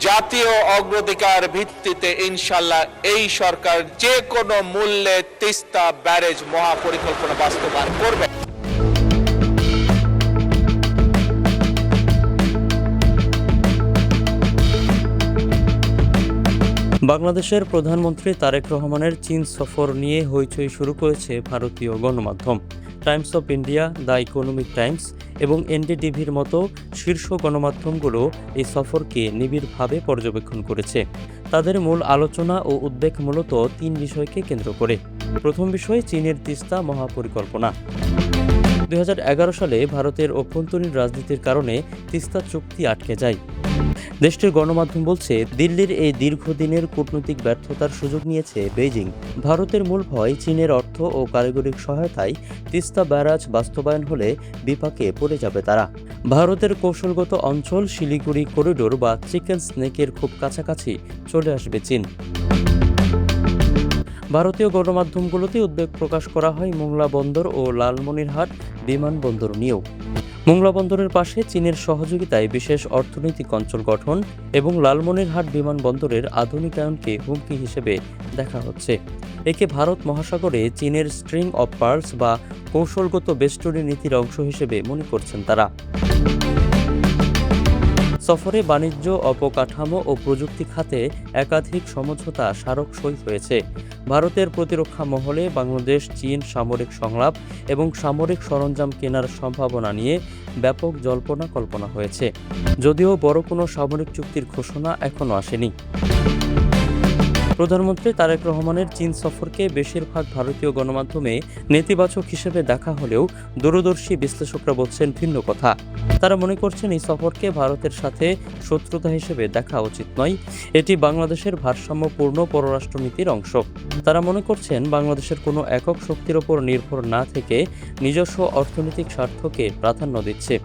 জাতীয় অগ্রাধিকার ভিত্তিতে ইনশাআল্লাহ এই সরকার যে কোনো মূল্যে তিস্তা ব্যারেজ মহাপরিকল্পনা বাস্তবায়ন করবে। বাংলাদেশের প্রধানমন্ত্রী তারেক রহমানের চীন সফর নিয়ে হইচই শুরু করেছে ভারতীয় গণমাধ্যম। Times of India, the economic Times এবং এনডিটিভির মতো শীর্ষ গণমাধ্যমগুলো এই সফরকে নিবিড়ভাবে পর্যবেক্ষণ করেছে। তাদের মূল আলোচনা ও উদ্বেগ মূলত তিন বিষয়কে কেন্দ্র করে। প্রথম বিষয় চীনের তিস্তা মহাপরিকল্পনা। 2011 সালে ভারতের অভ্যন্তরীণ রাজনীতির কারণে তিস্তা চুক্তি আটকে যায়। দেশটির গণমাধ্যম বলছে, দিল্লির এই দীর্ঘদিনের কূটনৈতিক ব্যর্থতার সুযোগ নিয়েছে বেইজিং। ভারতের মূল ভয় চীনের অর্থ ও কারিগরি সহায়তায় তিস্তা ব্যারাজ বাস্তবায়ন হলে বিপাকে পড়ে যাবে তারা। ভারতের কৌশলগত অঞ্চল শিলিগুড়ি করিডোর বা চিকেন স্নেকের খুব কাছাকাছি চলে আসবে চীন। ভারতীয় গণমাধ্যমগুলোতে উদ্বেগ প্রকাশ করা হয় মোংলা বন্দর ও লালমনিরহাট বিমানবন্দর নিয়েও। মোংলা বন্দরের পাশে চীনের সহযোগিতায় বিশেষ অর্থনৈতিক অঞ্চল গঠন এবং লালমনিরহাট বিমানবন্দরের আধুনিকায়নকে হুমকি হিসেবে দেখা হচ্ছে। একে ভারত মহাসাগরে চীনের স্ট্রিং অফ পার্লস বা কৌশলগত বেষ্টনী নীতির অংশ হিসেবে মনে করছেন তারা। সফরে বাণিজ্য, অবকাঠামো ও প্রযুক্তি খাতে একাধিক সমঝোতা স্মারক সই হয়েছে। ভারতের প্রতিরক্ষা মহলে বাংলাদেশ চীন সামরিক সংলাপ এবং সামরিক সরঞ্জাম কেনার সম্ভাবনা নিয়ে ব্যাপক জল্পনা কল্পনা হয়েছে, যদিও বড় কোনো সামরিক চুক্তির ঘোষণা এখনও আসেনি। প্রধানমন্ত্রী তারেক রহমানের চীন সফরকে বেশিরভাগ ভারতীয় গণমাধ্যমে নেতিবাচক হিসেবে দেখা হলেও দূরদর্শী বিশ্লেষকরা বলছেন ভিন্ন কথা। তারা মনে করছেন এই সফরকে ভারতের সাথে শত্রুতা হিসেবে দেখা উচিত নয়। এটি বাংলাদেশের ভারসাম্যপূর্ণ পররাষ্ট্রনীতির অংশ। তারা মনে করছেন বাংলাদেশের কোনো একক শক্তির ওপর নির্ভর না থেকে নিজস্ব অর্থনৈতিক স্বার্থকে প্রাধান্য দিচ্ছে।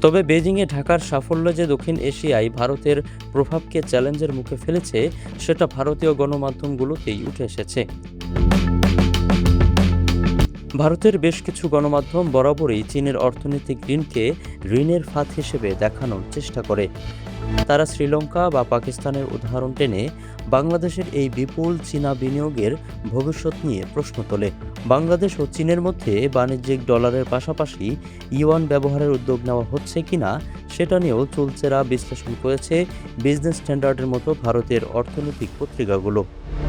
তবে বেজিংয়ে ঢাকার সাফল্য যে দক্ষিণ এশিয়ায় ভারতের প্রভাবকে চ্যালেঞ্জের মুখে ফেলেছে, সেটা ভারতীয় গণমাধ্যমগুলোতেই উঠে এসেছে। ভারতের বেশ কিছু গণমাধ্যম বরাবরই চীনের অর্থনৈতিক ঋণকে ঋণের ফাঁদ হিসেবে দেখানোর চেষ্টা করে। তারা শ্রীলঙ্কা বা পাকিস্তানের উদাহরণ টেনে বাংলাদেশের এই বিপুল চীনা বিনিয়োগের ভবিষ্যৎ নিয়ে প্রশ্ন তোলে। বাংলাদেশ ও চীনের মধ্যে বাণিজ্যিক ডলারের পাশাপাশি ইউয়ান ব্যবহারের উদ্যোগ নেওয়া হচ্ছে কিনা সেটা নিয়েও চুলচেরা বিশ্লেষণ করেছে বিজনেস স্ট্যান্ডার্ডের মতো ভারতের অর্থনৈতিক পত্রিকাগুলো।